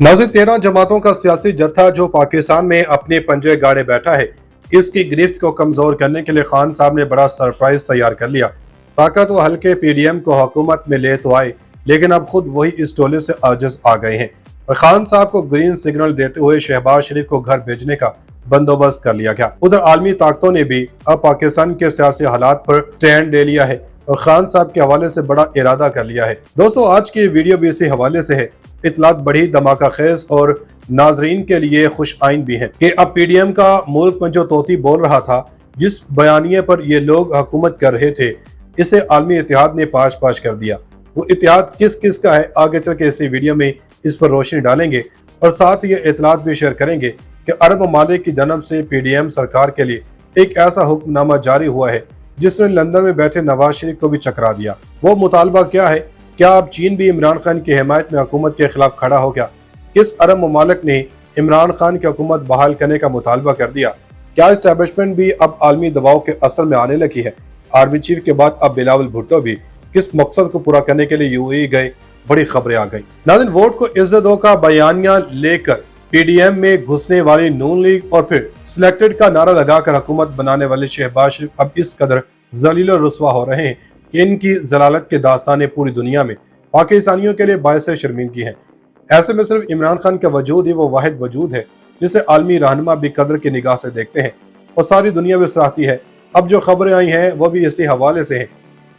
नाज़रीन, 13 जमातों का सियासी जत्था जो पाकिस्तान में अपने पंजे गाड़े बैठा है, इसकी गिरफ्त को कमजोर करने के लिए खान साहब ने बड़ा सरप्राइज तैयार कर लिया। ताकत व हल्के पीडीएम को हुकूमत में ले तो आए, लेकिन अब खुद वही इस टोले से आजिज आ गए हैं और खान साहब को ग्रीन सिग्नल देते हुए शहबाज शरीफ को घर भेजने का बंदोबस्त कर लिया गया। उधर आलमी ताकतों ने भी अब पाकिस्तान के सियासी हालात पर स्टैंड ले लिया है और खान साहब के हवाले से बड़ा इरादा कर लिया है। दोस्तों, आज की वीडियो भी इसी हवाले से है। इतलात बड़ी धमाका खेज और नाजरीन के लिए खुश आइन भी है कि अब पीडीएम का मुल्क में जो तोती बोल रहा था, जिस बयानिए पर ये लोग हुकूमत कर रहे थे, इसे आलमी इत्तेहाद ने पाश पाश कर दिया। वो इत्तेहाद किस किस का है, आगे चल के इसी वीडियो में इस पर रोशनी डालेंगे और साथ ये इतलात भी शेयर करेंगे कि अरब ममालिक की जानब से पीडीएम सरकार के लिए एक ऐसा हुक्मनामा जारी हुआ है जिसने लंदन में बैठे नवाज शरीफ को भी चकरा दिया। वो मुतालबा क्या है? क्या अब चीन भी इमरान खान की हिमायत में हुकूमत के खिलाफ खड़ा हो गया? किस अरब ममालिक ने इमरान खान की हुकूमत बहाल करने का मुतालबा कर दिया? क्या एस्टेब्लिशमेंट भी अब आलमी दबाव के असर में आने लगी है? आर्मी चीफ के बाद अब बिलावल भुट्टो भी किस मकसद को पूरा करने के लिए यूएई गए? बड़ी खबरें आ गई। नाज़रीन, वोट को इज्जत दो का बयानिया लेकर पीडीएम में घुसने वाली नून लीग और फिर सिलेक्टेड का नारा लगाकर हुकूमत बनाने वाले शहबाज शरीफ अब इस कदर जलील और रुस्वा हो रहे हैं कि इनकी जलालत के दास्तानें पूरी दुनिया में पाकिस्तानियों के लिए बायस शर्मिंदगी है। ऐसे में सिर्फ इमरान खान का वजूद ही वो वाहिद वजूद है जिसे आलमी रहनुमा भी कदर की निगाह से देखते हैं और सारी दुनिया भी सराहती है। अब जो खबरें आई हैं वो भी इसी हवाले से है।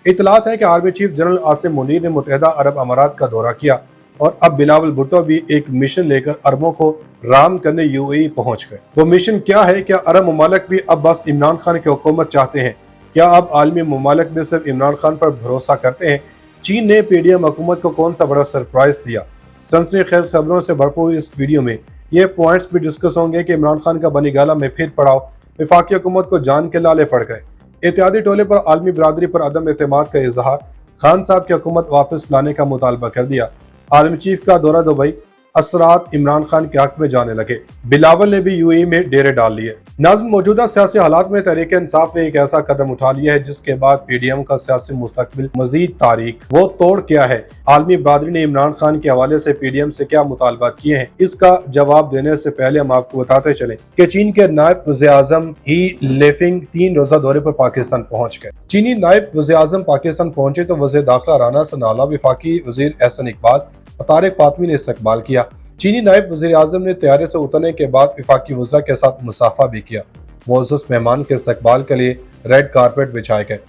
इतलात है कि army chief general Asim Munir ने मुत्तहिदा अरब अमारात का दौरा किया और अब बिलावल भुट्टो भी एक मिशन लेकर अरबों को राम करने यूएई पहुंच गए। वो मिशन क्या है? क्या अरब ममालिक भी अब बस इमरान खान की हुकूमत चाहते हैं? क्या अब आलमी ममालिक भी सिर्फ इमरान खान पर भरोसा करते हैं? चीन ने पीडीएम हुकूमत को कौन सा बड़ा सरप्राइज दिया? सनसनीखेज खबरों से भरपूर इस वीडियो में ये पॉइंट्स भी डिस्कस होंगे कि इमरान खान का बनी गाला में फिर पड़ाव, वफाकी हुकूमत को जान के लाले पड़ गए, इत्तेहादी टोले पर आलमी बरादरी पर अदम एतमाद का इजहार, खान साहब की हुकूमत वापस लाने का मुतालबा कर दिया, आर्मी चीफ का दौरा दुबई, असरात इमरान खान के हक में जाने लगे, बिलावल ने भी यूएई में डेरे डाल लिए। नाज़रीन, मौजूदा सियासी हालात में तहरीक इंसाफ ने एक ऐसा कदम उठा लिया है जिसके बाद पीडीएम का सियासी मुस्तकबिल मजीद तारीख वो तोड़ क्या है। आलमी बरादरी ने इमरान खान के हवाले से पीडीएम से क्या मुतालबात किए हैं, इसका जवाब देने से पहले हम आपको बताते चले कि चीन के नायब वज़ीर-ए-आज़म ही लेफिंग 3 रोजा दौरे पर पाकिस्तान पहुंच गए। चीनी नायब वज़ीर-ए-आज़म पाकिस्तान पहुंचे तो वज़ीर दाखिला राना सनाउल्लाह, वफाकी वज़ीर एहसन इकबाल और तारिक फातमी ने इस्तकबाल किया। चीनी नायब वज़ीर-ए-आज़म ने तैयारे से उतरने के बाद वफाकी वज़रा के साथ मुसाफा भी किया। मोअज़्ज़ज़ मेहमान के इस्तकबाल के लिए रेड कारपेट बिछाए गए।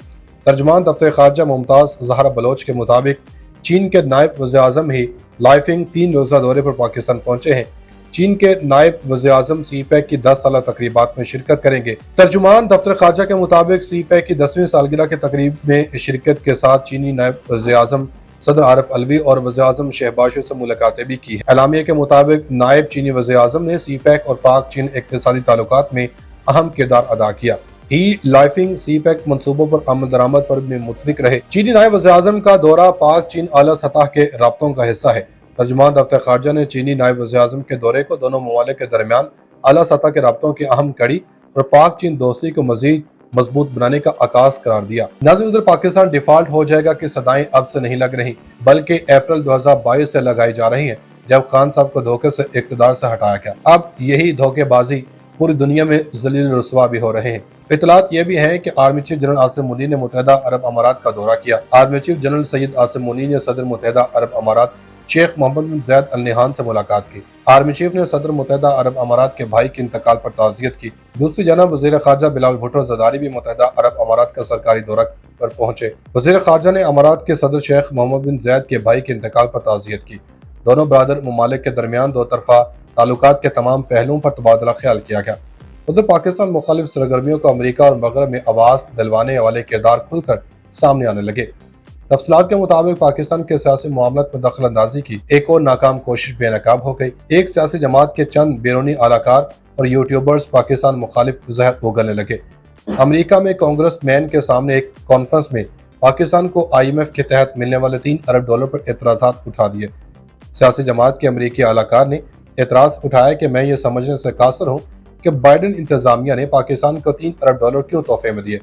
तर्जुमान दफ्तर खारजा मुमताज़ ज़हरा बलोच के मुताबिक चीन के नायब वज़ीर-ए-आज़म ही लाइफिंग 3 रोज़ा दौरे पर पाकिस्तान पहुंचे हैं। चीन के नायब वज़ीर-ए-आज़म सीपैक की 10 साला तकरीबात में शिरकत करेंगे। तर्जुमान दफ्तर खारजा के मुताबिक सीपैक की 10वीं सालगिरह के तकरीब में शिरकत के साथ चीनी नायब वज़ीर-ए-आज़म सदर आरिफ अलवी और वज़ीर-ए-आज़म शहबाज शरीफ से मुलाकातें भी की है। एलामिया के मुताबिक नायब चीनी वज़ीर-ए-आज़म ने सीपैक और पाक चीन इक़्तिसादी ताल्लुकात में अहम किरदार अदा किया। ही लाइफिंग सीपैक मंसूबों पर अमल दरामद पर भी मुत्फिक रहे। चीनी नायब वज़ीर-ए-आज़म का दौरा पाक चीन आला सतह के राब्तों का हिस्सा है। तर्जुमान दफ्तर खारजा ने चीनी नायब वज़ीर-ए-आज़म के दौरे को दोनों ममालिक के दरमियान आला सतह के राब्तों की अहम कड़ी और पाक चीन दोस्ती को मजीद मजबूत बनाने का आगाज करार दिया। नाज़रीन, उधर पाकिस्तान डिफॉल्ट हो जाएगा कि सदाएं अब से नहीं लग रही बल्कि अप्रैल 2022 से लगाई जा रही हैं, जब खान साहब को धोखे से इक़्तिदार से हटाया गया। अब यही धोखेबाजी पूरी दुनिया में जलील रुस्वा भी हो रहे हैं। इतलात ये भी है कि army chief general Asim Munir ने मुत्तहिदा अरब अमारात का दौरा किया। Army chief general Syed Asim Munir ने सदर मुत्तहिदा अरब अमारात शेख मोहम्मद बिन ज़ायद अल नहयान से मुलाकात की। आर्मी चीफ ने सदर मुत्तहिदा अरब अमारात के भाई के इंतकाल पर ताज़ियत की। दूसरी जानब वज़ीर ख़ारजा बिलावल भुट्टो ज़रदारी भी मुत्तहिदा अरब अमारात का सरकारी दौरा पर पहुंचे। वज़ीर ख़ारजा ने अमारात के सदर शेख मोहम्मद बिन ज़ायद के भाई के इंतकाल पर ताज़ियत की। दोनों बरादर ममालिक के दरमियान दो तरफा ताल्लुकात के तमाम पहलुओं पर तबादला ख्याल किया गया। उधर पाकिस्तान मुखालिफ सरगर्मियों को अमरीका और मगरब में आवाज़ दिलवाने वाले किरदार खुलकर सामने आने लगे। तफसीलात के मुताबिक पाकिस्तान के सियासी मामलात में दखल अंदाजी की एक और नाकाम कोशिश बेनकाब हो गई। एक सियासी जमात के चंद बैरूनी आलाकार और यूट्यूबर्स पाकिस्तान मुखालिफ जहर उगलने लगे। अमरीका में कांग्रेस मैन के सामने एक कॉन्फ्रेंस में पाकिस्तान को IMF के तहत मिलने वाले $3 अरब पर एतराज़ात उठा दिए। सियासी जमात के अमरीकी आलाकार ने एतराज़ उठाया कि मैं ये समझने से कासर हूँ कि बाइडन इंतजामिया ने पाकिस्तान को $3 अरब क्यों तोहफे में दिए।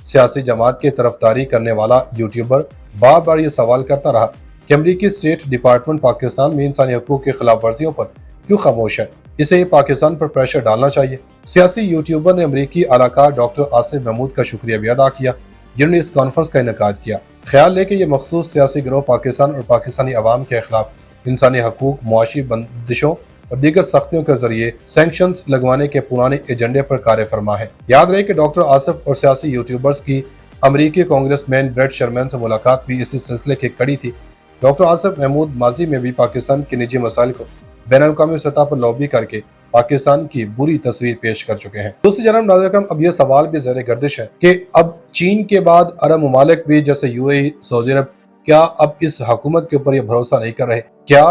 सियासी जमात की तरफदारी करने वाला यूट्यूबर बार बार ये सवाल करता रहा कि अमरीकी स्टेट डिपार्टमेंट पाकिस्तान में इंसानी हकूक की खिलाफ वर्जियों पर क्यों खामोश है। इसे पाकिस्तान पर प्रेशर डालना चाहिए। सियासी यूट्यूबर ने अमरीकी अलाकार डॉक्टर आसिफ महमूद का शुक्रिया भी अदा किया, जिन्होंने इस कॉन्फ्रेंस का इनेकाद किया। ख्याल है कि यह मखसूस सियासी गिरोह पाकिस्तान और पाकिस्तानी अवाम के खिलाफ इंसानी हकूक, मुआशी बंदिशों और दीगर सख्तियों के जरिए सैंक्शंस लगवाने के पुराने एजेंडे पर कार्य फरमा है। याद रहे कि डॉक्टर आसिफ और सियासी यूट्यूबर्स की अमरीकी कांग्रेसमैन ब्रेट शर्मैन से मुलाकात भी इसी सिलसिले की कड़ी थी। डॉक्टर आसिफ महमूद माजी में भी पाकिस्तान के निजी मसाइल को बैनुल-अक़वामी सतह पर लॉबी करके पाकिस्तान की बुरी तस्वीर पेश कर चुके हैं। दूसरी जानब नाज़रीन, अब यह सवाल भी ज़ेर गर्दिश है कि अब चीन के बाद अरब ममालिक भी जैसे यूएई, सऊदी अरब, क्या अब इस हुकूमत के ऊपर यह भरोसा नहीं कर रहे? क्या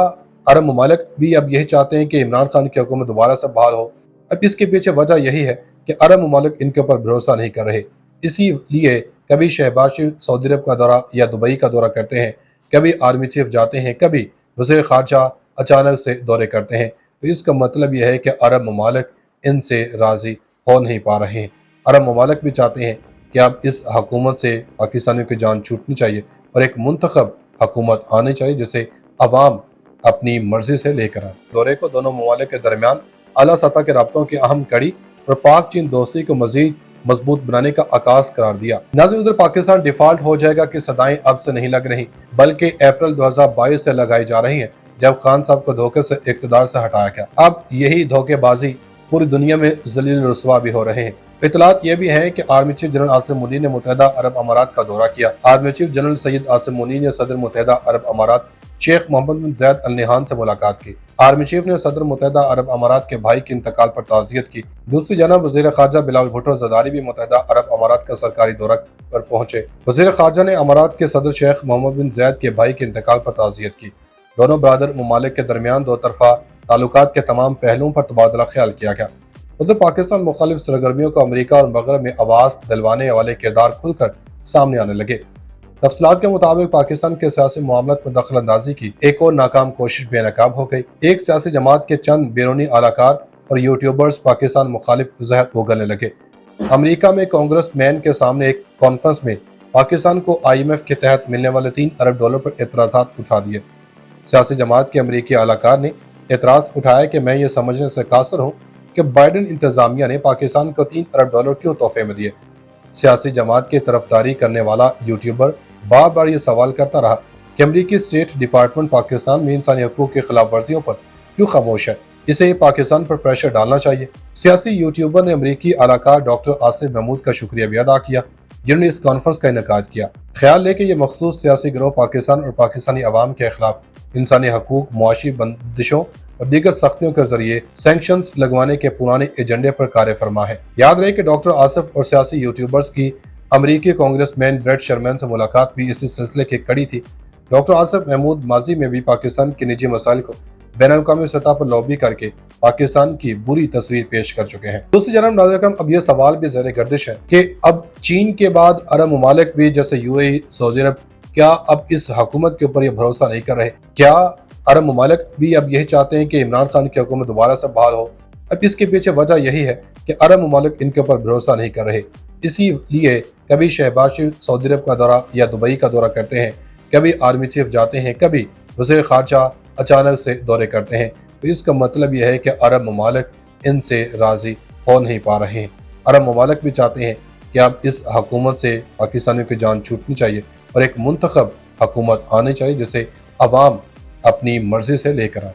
अरब ममालिक भी अब यही चाहते हैं कि इमरान खान की हुकूमत दोबारा से बहाल हो? अब इसके पीछे वजह यही है कि अरब ममालिक इनके ऊपर भरोसा नहीं कर रहे। इसीलिए कभी शहबाज शरीफ सऊदी अरब का दौरा या दुबई का दौरा करते हैं, कभी आर्मी चीफ जाते हैं, कभी वज़ीर ख़ारजा अचानक से दौरे करते हैं। तो इसका मतलब यह है कि अरब ममालिक इनसे राज़ी हो नहीं पा रहे हैं। अरब ममालिक भी चाहते हैं कि अब इस हुकूमत से पाकिस्तानियों की जान छूटनी चाहिए और एक मुंतखब हुकूमत आनी चाहिए जिसे अवाम अपनी मर्जी से लेकर आए। दौरे को दोनों ममालिक के दरमियान आला सतह के राब्तों की अहम कड़ी और पाक चीन दोस्ती को मजीद मजबूत बनाने का आगाज करार दिया। नाज़रीन, उधर पाकिस्तान डिफॉल्ट हो जाएगा कि सदाएं अब से नहीं लग रही, बल्कि अप्रैल 2022 से लगाई जा रही हैं, जब खान साहब को धोखे से इक़्तिदार से हटाया गया। अब यही धोखेबाजी पूरी दुनिया में जलील रुसवा भी हो रहे हैं। इतलात ये भी हैं कि army chief general Asim Munir ने मुत्तहिदा अरब अमारात का दौरा किया। Army chief general Syed Asim Munir ने सदर मुत्तहिदा अरब अमारात शेख मोहम्मद बिन ज़ायद अल नहयान से मुलाकात की। आर्मी चीफ ने सदर मुत्तहिदा अरब अमारात के भाई के इंतकाल पर ताज़ियत की। दूसरी जानब वज़ीर ख़ारजा बिलावल भुट्टो ज़रदारी भी मुत्तहिदा अरब अमारात का सरकारी दौरा पर पहुंचे। वज़ीर ख़ारजा ने अमारात के सदर शेख मोहम्मद बिन ज़ायद के भाई के इंतकाल पर ताज़ियत की। दोनों बरादर ममालिक के दरमियान दो तरफा ताल्लुकात के तमाम पहलुओं पर तबादला ख्याल किया गया। उधर पाकिस्तान मुखालिफ सरगर्मियों को अमरीका और मगरब में आवाज़ दिलवाने वाले किरदार खुलकर सामने आने लगे। तफसीलात के मुताबिक पाकिस्तान के सियासी मामलात में दखल अंदाजी की एक और नाकाम कोशिश बेनकाब हो गई। एक सियासी जमात के चंद बैरूनी अलाकार और यूट्यूबर्स पाकिस्तान मुखालिफ जहर उगलने लगे। अमरीका में कांग्रेस मैन के सामने एक कॉन्फ्रेंस में पाकिस्तान को IMF के तहत मिलने वाले $3 अरब पर एतराज़ात उठा दिए। सियासी जमात के अमरीकी अलाकार ने एतराज़ उठाया कि मैं ये समझने से कासर हूँ कि बाइडन इंतजामिया ने पाकिस्तान को $3 अरब क्यों तोहफे में दिए। सियासी जमात की तरफदारी करने वाला यूट्यूबर बार बार ये सवाल करता रहा कि अमरीकी स्टेट डिपार्टमेंट पाकिस्तान में इंसानी हकूक की खिलाफ वर्जियों पर क्यों खामोश है। इसे पाकिस्तान पर प्रेशर डालना चाहिए। सियासी यूट्यूबर ने अमरीकी अलाकार डॉक्टर आसिफ महमूद का शुक्रिया भी अदा किया, जिन्होंने इस कॉन्फ्रेंस का इनेकाद किया। ख्याल है कि यह मखसूस सियासी गिरोह पाकिस्तान और पाकिस्तानी अवाम के खिलाफ इंसानी हकूक, मुआशी बंदिशों और दीगर सख्तियों के जरिए सैंक्शंस लगवाने के पुराने एजेंडे पर कार्य फरमा है। याद रहे कि डॉक्टर आसिफ और सियासी यूट्यूबर्स की अमरीकी कांग्रेसमैन ब्रेट शर्मैन से मुलाकात भी इसी सिलसिले की कड़ी थी। डॉक्टर आसिफ महमूद माजी में भी पाकिस्तान के निजी मसाइल को बैनुल-अक़वामी सतह पर लॉबी करके पाकिस्तान की बुरी तस्वीर पेश कर चुके हैं। दूसरी जानब नाज़रीन, अब यह सवाल भी ज़ेर गर्दिश है कि अब चीन के बाद अरब ममालिक भी जैसे यूएई, सऊदी अरब, क्या अब इस हुकूमत के ऊपर यह भरोसा नहीं कर रहे? क्या अरब ममालिक भी अब यही चाहते हैं कि इमरान खान की हुकूमत दोबारा से बहाल हो? अब इसके पीछे वजह यही है कि अरब ममालिक इनके ऊपर भरोसा नहीं कर रहे। इसीलिए कभी शहबाज शरीफ सऊदी अरब का दौरा या दुबई का दौरा करते हैं, कभी आर्मी चीफ जाते हैं, कभी वज़ीर ख़ारजा अचानक से दौरे करते हैं। तो इसका मतलब यह है कि अरब ममालिक इनसे राज़ी हो नहीं पा रहे हैं। अरब ममालिक भी चाहते हैं कि अब इस हुकूमत से पाकिस्तानियों की जान छूटनी चाहिए और एक मुंतखब हुकूमत आनी चाहिए जिसे अवाम अपनी मर्जी से लेकर आए।